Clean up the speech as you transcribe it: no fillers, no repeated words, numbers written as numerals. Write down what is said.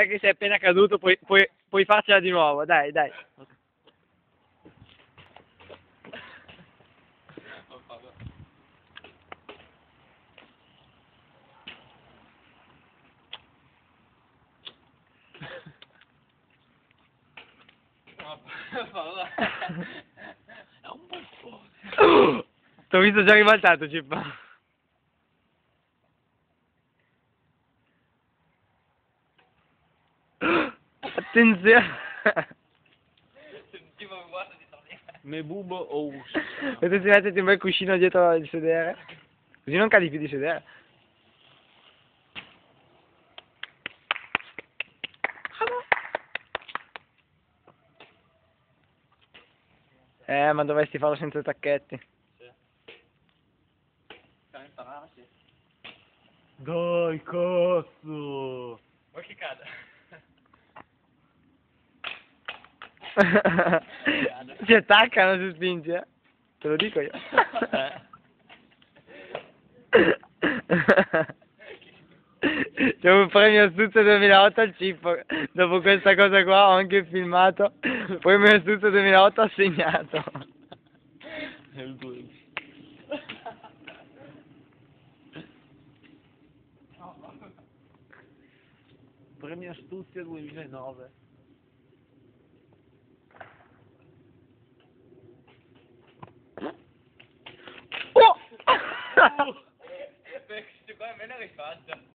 sai che sei appena caduto, puoi farcela di nuovo, dai, dai. È un buffone. T'ho visto già ribaltato, Cippa. Attenzione. Me bubo o uscio. Potete metterti un bel cuscino dietro il sedere? Così non cadi più di sedere. Ma dovresti farlo senza tacchetti. Sì. Per imparare, sì. Dai, cazzo! Vuoi che cada? Si attaccano se spingi, eh? Te lo dico io. C'è un premio Stuzzo 2008 al Cippo. Dopo questa cosa qua ho anche filmato. Premio Stuzzo 2008 assegnato. È il 2. Premio Astuzia 2009. Oh! Perché qua è meno rifatta.